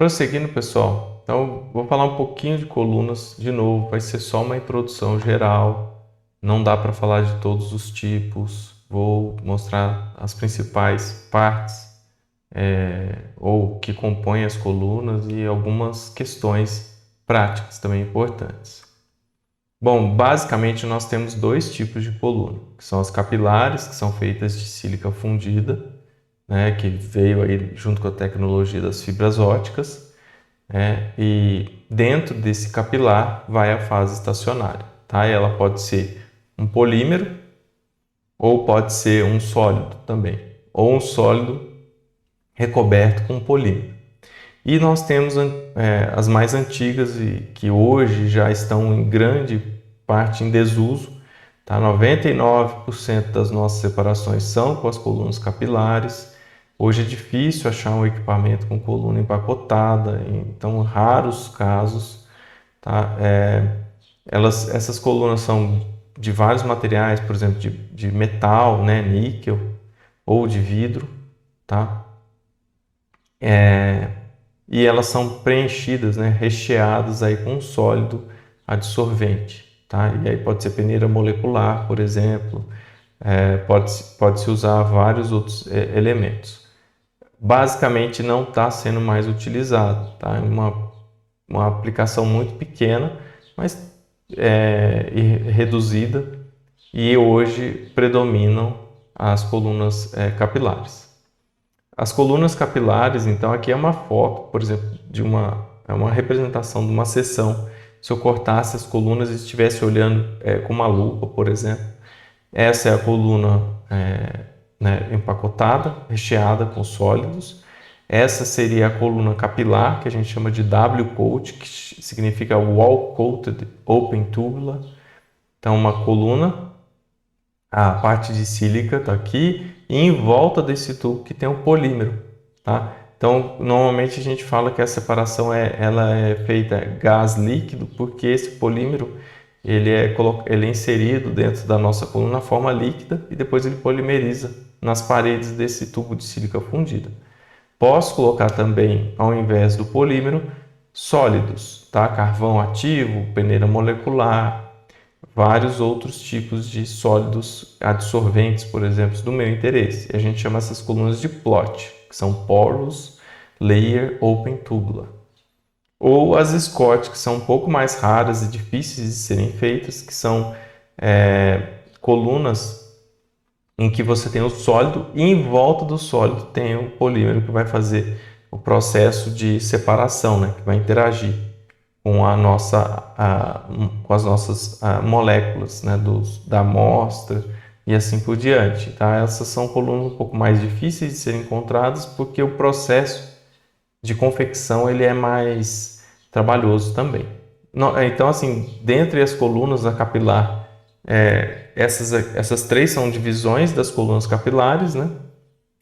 Prosseguindo, pessoal, então vou falar um pouquinho de colunas de novo, vai ser só uma introdução geral, não dá para falar de todos os tipos, vou mostrar as principais partes ou que compõem as colunas e algumas questões práticas também importantes. Bom, basicamente nós temos dois tipos de coluna, que são as capilares, que são feitas de sílica fundida, né, que veio aí junto com a tecnologia das fibras óticas, e dentro desse capilar vai a fase estacionária, tá? Ela pode ser um polímero ou pode ser um sólido também, ou um sólido recoberto com polímero. E nós temos as mais antigas e que hoje já estão em grande parte em desuso, tá? 99% das nossas separações são com as colunas capilares. Hoje é difícil achar um equipamento com coluna empacotada, então raros casos, tá? Essas colunas são de vários materiais, por exemplo, de metal, né, níquel ou de vidro, tá? E elas são preenchidas, né, recheadas aí com um sólido adsorvente, tá? E aí pode ser peneira molecular, por exemplo, pode-se usar vários outros elementos. Basicamente não está sendo mais utilizado, tá? É uma aplicação muito pequena, mas reduzida, e hoje predominam as colunas capilares. As colunas capilares, então, aqui é uma foto, por exemplo, é uma representação de uma seção. Se eu cortasse as colunas e estivesse olhando com uma lupa, por exemplo, essa é a coluna né, empacotada, recheada com sólidos. Essa seria a coluna capilar, que a gente chama de W-coat, que significa Wall Coated Open Tubular. Então, uma coluna, a parte de sílica está aqui, e em volta desse tubo que tem um polímero, tá? Então, normalmente a gente fala que a separação ela é feita gás líquido, porque esse polímero ele é inserido dentro da nossa coluna na forma líquida e depois ele polimeriza nas paredes desse tubo de sílica fundida. Posso colocar também, ao invés do polímero, sólidos, tá? Carvão ativo, peneira molecular, vários outros tipos de sólidos adsorventes, por exemplo, do meu interesse. A gente chama essas colunas de plot, que são Porous Layer Open Tubular. Ou as Scott, que são um pouco mais raras e difíceis de serem feitas, que são colunas em que você tem o sólido e em volta do sólido tem o polímero que vai fazer o processo de separação, né, que vai interagir com com as nossas moléculas, né, da amostra e assim por diante, tá? Essas são colunas um pouco mais difíceis de serem encontradas porque o processo de confecção ele é mais trabalhoso também. Então, assim, dentre as colunas da capilar, essas três são divisões das colunas capilares, né?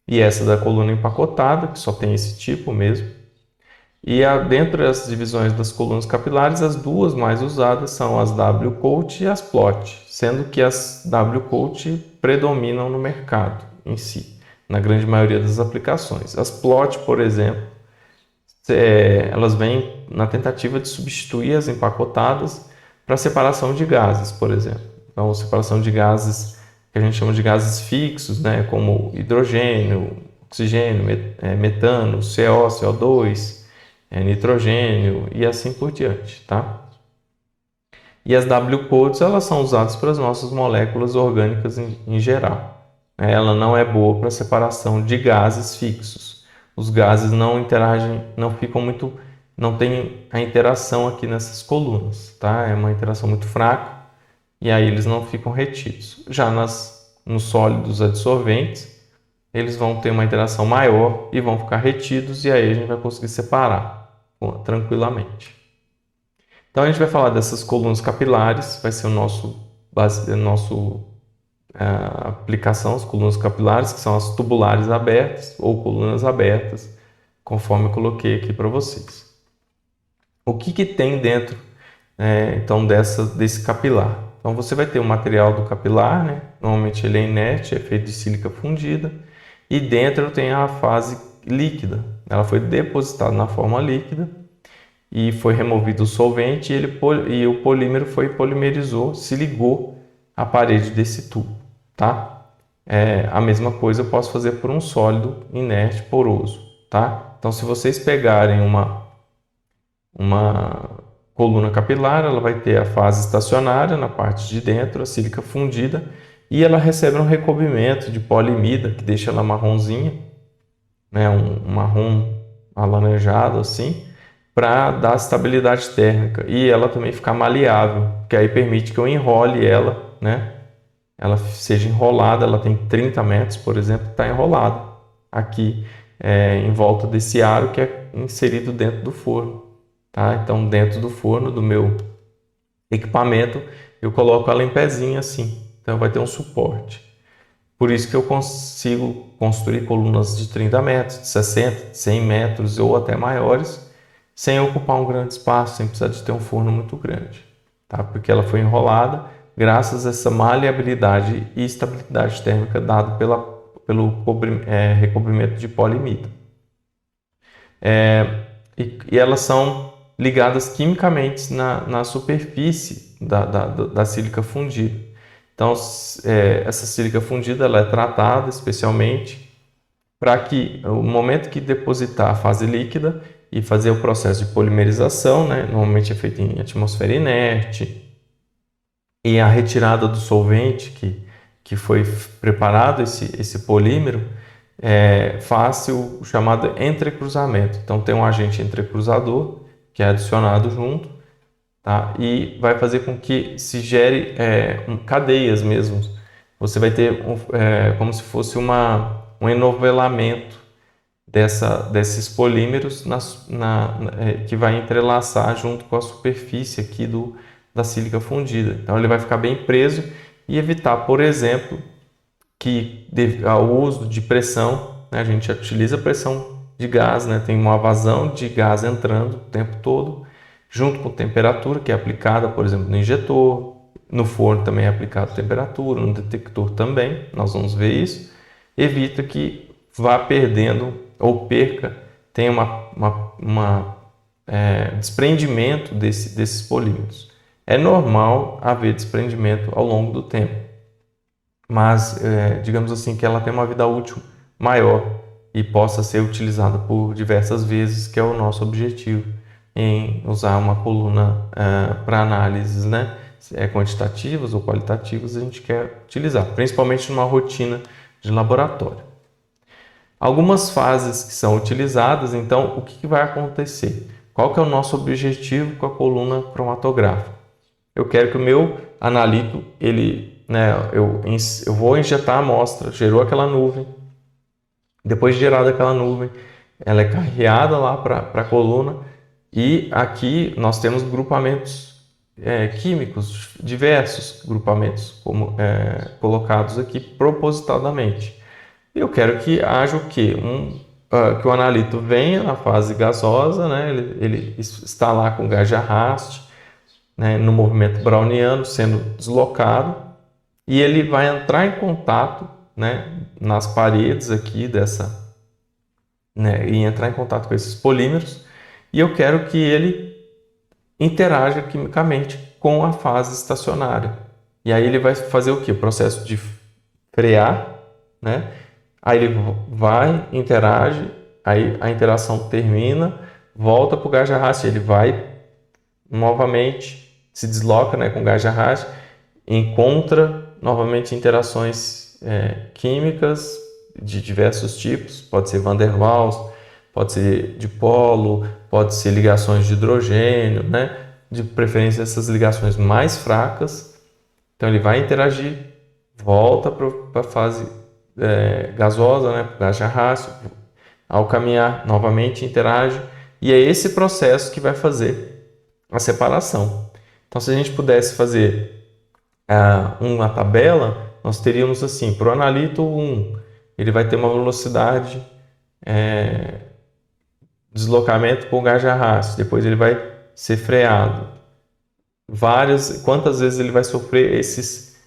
E essa da coluna empacotada, que só tem esse tipo mesmo. E dentro das divisões das colunas capilares, as duas mais usadas são as W-coat e as plot, sendo que as W-coat predominam no mercado em si, na grande maioria das aplicações. As plot, por exemplo, elas vêm na tentativa de substituir as empacotadas para separação de gases, por exemplo. Então, separação de gases que a gente chama de gases fixos, né, como hidrogênio, oxigênio, metano, CO, CO2, nitrogênio e assim por diante, tá? E as W-coats, elas são usadas para as nossas moléculas orgânicas em geral. Ela não é boa para separação de gases fixos. Os gases não interagem, não tem a interação aqui nessas colunas, tá? É uma interação muito fraca e aí eles não ficam retidos. Já nos sólidos adsorventes, eles vão ter uma interação maior e vão ficar retidos e aí a gente vai conseguir separar tranquilamente. Então a gente vai falar dessas colunas capilares, vai ser o nosso aplicação, as colunas capilares, que são as tubulares abertas ou colunas abertas, conforme eu coloquei aqui para vocês. O que tem dentro, então, desse capilar? Então você vai ter o material do capilar, né? Normalmente ele é inerte, é feito de sílica fundida, e dentro tem a fase líquida, ela foi depositada na forma líquida e foi removido o solvente e o polímero polimerizou, se ligou à parede desse tubo, tá? A mesma coisa eu posso fazer por um sólido inerte poroso, tá? Então, se vocês pegarem uma coluna capilar, ela vai ter a fase estacionária na parte de dentro, a sílica fundida, e ela recebe um recobrimento de polimida que deixa ela marronzinha, né, um marrom alaranjado assim, para dar estabilidade térmica e ela também ficar maleável, que aí permite que eu enrole ela, né? Ela seja enrolada, ela tem 30 metros, por exemplo, está enrolada aqui em volta desse aro que é inserido dentro do forno, tá? Então, dentro do forno do meu equipamento, eu coloco ela em pezinho assim, então vai ter um suporte. Por isso que eu consigo construir colunas de 30 metros, de 60, 100 metros ou até maiores, sem ocupar um grande espaço, sem precisar de ter um forno muito grande, tá? Porque ela foi enrolada graças a essa maleabilidade e estabilidade térmica dada pelo recobrimento de polimida. E elas são ligadas quimicamente na superfície da sílica fundida. Então, essa sílica fundida ela é tratada especialmente para que, no momento que depositar a fase líquida e fazer o processo de polimerização, né, normalmente é feito em atmosfera inerte, e a retirada do solvente que foi preparado, esse polímero, faz o chamado entrecruzamento. Então, tem um agente entrecruzador que é adicionado junto, tá? E vai fazer com que se gere cadeias mesmo. Você vai ter como se fosse um enovelamento desses polímeros que vai entrelaçar junto com a superfície aqui da sílica fundida. Então ele vai ficar bem preso e evitar, por exemplo, que ao uso de pressão, né, a gente utiliza pressão de gás, né, tem uma vazão de gás entrando o tempo todo, junto com temperatura que é aplicada, por exemplo, no injetor, no forno também é aplicada temperatura, no detector também, nós vamos ver isso, evita que vá perdendo ou perca, tenha desprendimento desses polímeros. É normal haver desprendimento ao longo do tempo, mas digamos assim que ela tem uma vida útil maior e possa ser utilizada por diversas vezes, que é o nosso objetivo em usar uma coluna para análises, né, quantitativas ou qualitativas, a gente quer utilizar, principalmente numa rotina de laboratório. Algumas fases que são utilizadas, então, o que vai acontecer? Qual que é o nosso objetivo com a coluna cromatográfica? Eu quero que o meu analito, eu vou injetar a amostra, gerou aquela nuvem, depois de gerada aquela nuvem, ela é carreada lá para a coluna e aqui nós temos grupamentos químicos, diversos grupamentos colocados aqui propositadamente. Eu quero que haja o quê? Que o analito venha na fase gasosa, né? Ele está lá com gás de arraste, né? No movimento browniano sendo deslocado e ele vai entrar em contato, né? Nas paredes aqui e entrar em contato com esses polímeros e eu quero que ele interaja quimicamente com a fase estacionária. E aí ele vai fazer o quê? O processo de frear, né? Aí ele vai, interage, aí a interação termina, volta para o gás de arraste, ele vai novamente, se desloca, né, com o gás de arraste, encontra novamente interações químicas de diversos tipos, pode ser Van der Waals, pode ser dipolo, pode ser ligações de hidrogênio, né, de preferência essas ligações mais fracas. Então ele vai interagir, volta para a fase gasosa, né, gás de arraste, ao caminhar novamente interage e é esse processo que vai fazer a separação. Então, se a gente pudesse fazer uma tabela, nós teríamos assim, para o analito 1, ele vai ter uma velocidade deslocamento com gás de arraste, depois ele vai ser freado. Quantas vezes ele vai sofrer esses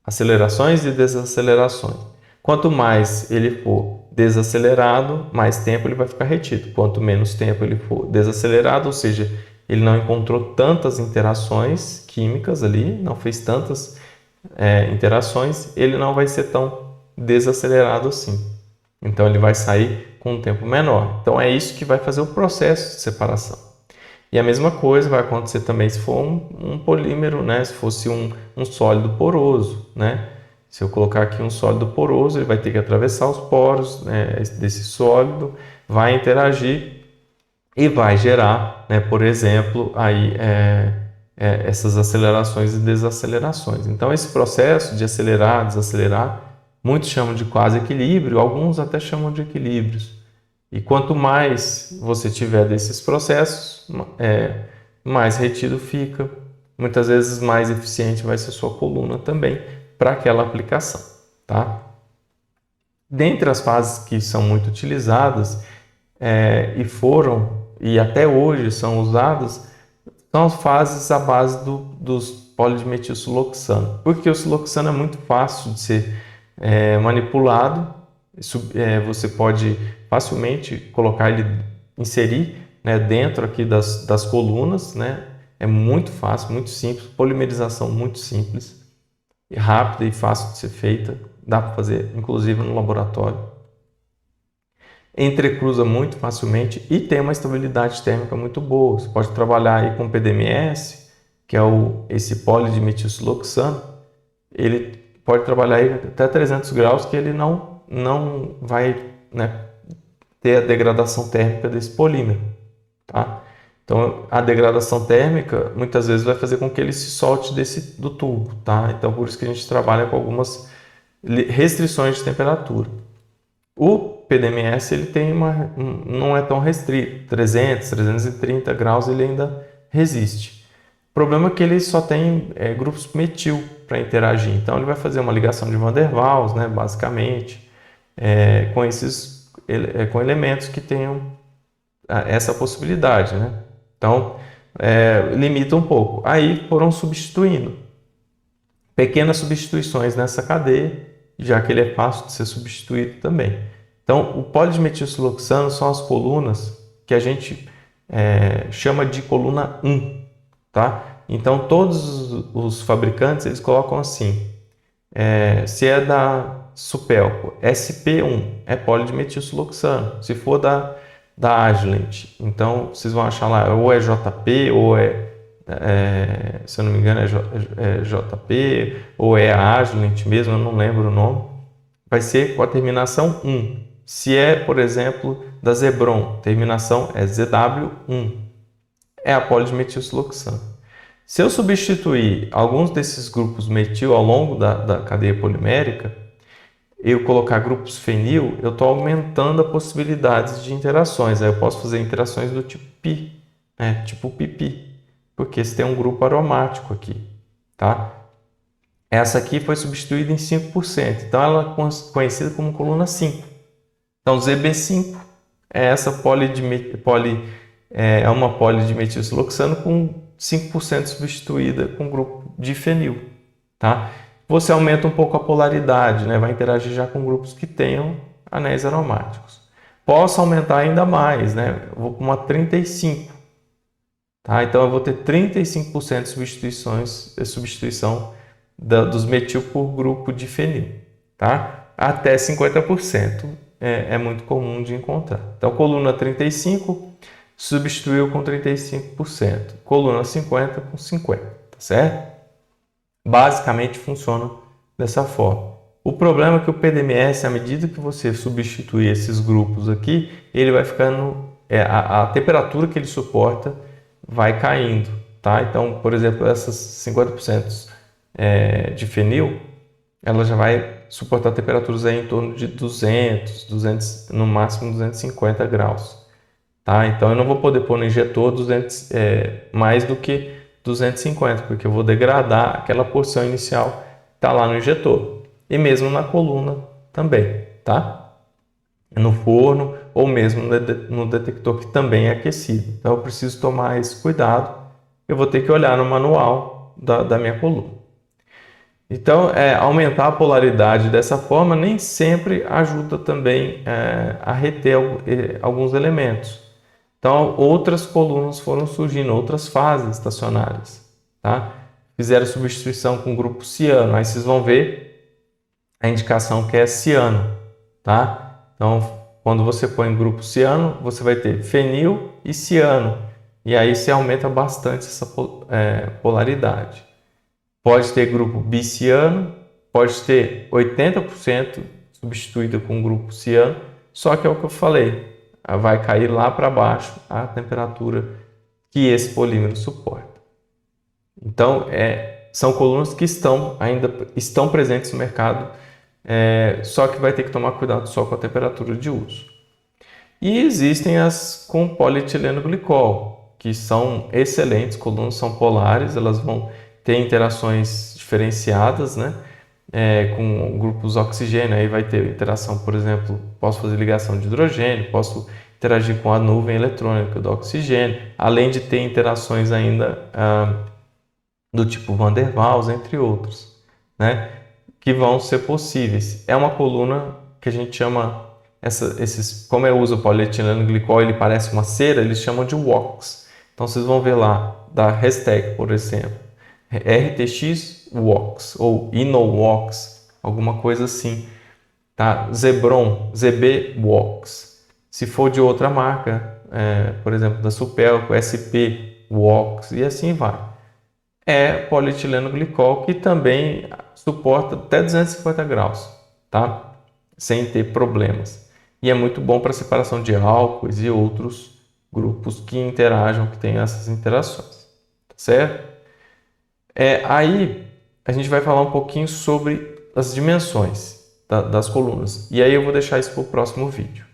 acelerações e desacelerações. Quanto mais ele for desacelerado, mais tempo ele vai ficar retido. Quanto menos tempo ele for desacelerado, ou seja, ele não encontrou tantas interações químicas ali, não fez tantas interações, ele não vai ser tão desacelerado assim. Então ele vai sair com um tempo menor. Então é isso que vai fazer o processo de separação. E a mesma coisa vai acontecer também se for um polímero, né? Se fosse um sólido poroso, né? Se eu colocar aqui um sólido poroso, ele vai ter que atravessar os poros, né, desse sólido, vai interagir e vai gerar, né, por exemplo, aí, essas acelerações e desacelerações. Então, esse processo de acelerar, desacelerar, muitos chamam de quase equilíbrio, alguns até chamam de equilíbrios. E quanto mais você tiver desses processos, mais retido fica. Muitas vezes mais eficiente vai ser a sua coluna também para aquela aplicação, tá? Dentre as fases que são muito utilizadas e até hoje são usadas, são as fases à base dos polidimetilsiloxano. Porque o siloxano é muito fácil de ser manipulado, você pode facilmente colocar ele, inserir, né, dentro aqui das colunas, né? É muito fácil, muito simples, polimerização muito simples, rápida e fácil de ser feita, dá para fazer inclusive no laboratório. Entrecruza muito facilmente e tem uma estabilidade térmica muito boa. Você pode trabalhar aí com PDMS, que é esse polidimetilsiloxano. Ele pode trabalhar aí até 300 graus, que ele não vai, né, ter a degradação térmica desse polímero, tá? Então, a degradação térmica muitas vezes vai fazer com que ele se solte do tubo, tá? Então, por isso que a gente trabalha com algumas restrições de temperatura. O PDMS ele tem não é tão restrito, 300, 330 graus ele ainda resiste. O problema é que ele só tem grupos metil para interagir, então ele vai fazer uma ligação de Van der Waals, né, basicamente, com elementos que tenham essa possibilidade, né? Então, limita um pouco. Aí foram substituindo. Pequenas substituições nessa cadeia, já que ele é fácil de ser substituído também. Então, o polidimetilsiloxano são as colunas que a gente chama de coluna 1, tá? Então, todos os fabricantes, eles colocam assim, se é da Supelco, SP1 é polidimetilsiloxano. Se for da Agilent, então vocês vão achar lá, ou é JP, ou se eu não me engano é JP, ou é a Agilent mesmo, eu não lembro o nome. Vai ser com a terminação 1. Se é, por exemplo, da Zebron, terminação é ZW1, é a polidimetilsiloxano. Se eu substituir alguns desses grupos metil ao longo da cadeia polimérica, eu colocar grupos fenil, eu estou aumentando a possibilidade de interações. Aí eu posso fazer interações do tipo pi, tipo pipi, porque você tem um grupo aromático aqui, tá? Essa aqui foi substituída em 5%, então ela é conhecida como coluna 5. Então ZB5 é uma polidimetilsiloxano com 5% substituída com grupo de fenil, tá? Você aumenta um pouco a polaridade, né? Vai interagir já com grupos que tenham anéis aromáticos. Posso aumentar ainda mais, né? Eu vou com uma 35, tá? Então eu vou ter 35% de substituição dos metil por grupo de fenil, tá? Até 50% é muito comum de encontrar. Então coluna 35 substituiu com 35%, coluna 50 com 50%, tá certo? Basicamente funciona dessa forma. O problema é que o PDMS, à medida que você substituir esses grupos aqui, ele vai ficando, a temperatura que ele suporta vai caindo, tá? Então, por exemplo, essas 50% de fenil, ela já vai suportar temperaturas aí em torno de 200, no máximo 250 graus, tá? Então eu não vou poder pôr no injetor mais do que 250, porque eu vou degradar aquela porção inicial que está lá no injetor. E mesmo na coluna também, tá? No forno ou mesmo no detector que também é aquecido. Então eu preciso tomar esse cuidado. Eu vou ter que olhar no manual da minha coluna. Então, aumentar a polaridade dessa forma nem sempre ajuda também a reter alguns elementos. Então, outras colunas foram surgindo, outras fases estacionárias, tá? Fizeram substituição com o grupo ciano. Aí vocês vão ver a indicação que é ciano, tá? Então, quando você põe grupo ciano, você vai ter fenil e ciano. E aí você aumenta bastante essa polaridade. Pode ter grupo biciano, pode ter 80% substituído com grupo ciano, só que é o que eu falei, vai cair lá para baixo a temperatura que esse polímero suporta. Então, são colunas que ainda estão presentes no mercado, só que vai ter que tomar cuidado só com a temperatura de uso. E existem as com polietileno glicol, que são excelentes colunas, são polares, elas vão ter interações diferenciadas, né? Com grupos oxigênio, aí vai ter interação, por exemplo, posso fazer ligação de hidrogênio, posso interagir com a nuvem eletrônica do oxigênio, além de ter interações ainda do tipo Van der Waals, entre outros, né? Que vão ser possíveis. É uma coluna que a gente chama, como eu uso polietileno glicol, ele parece uma cera, eles chamam de WOX. Então vocês vão ver lá, da Restec, por exemplo, RTX WOX ou InnoWOX, alguma coisa assim, tá? Zebron, ZB WOX. Se for de outra marca, por exemplo, da Supelco, SP WOX e assim vai. É polietileno glicol que também suporta até 250 graus, tá? Sem ter problemas. E é muito bom para separação de álcoois e outros grupos que interagem, que têm essas interações, tá certo? Aí a gente vai falar um pouquinho sobre as dimensões das colunas. E aí eu vou deixar isso para o próximo vídeo.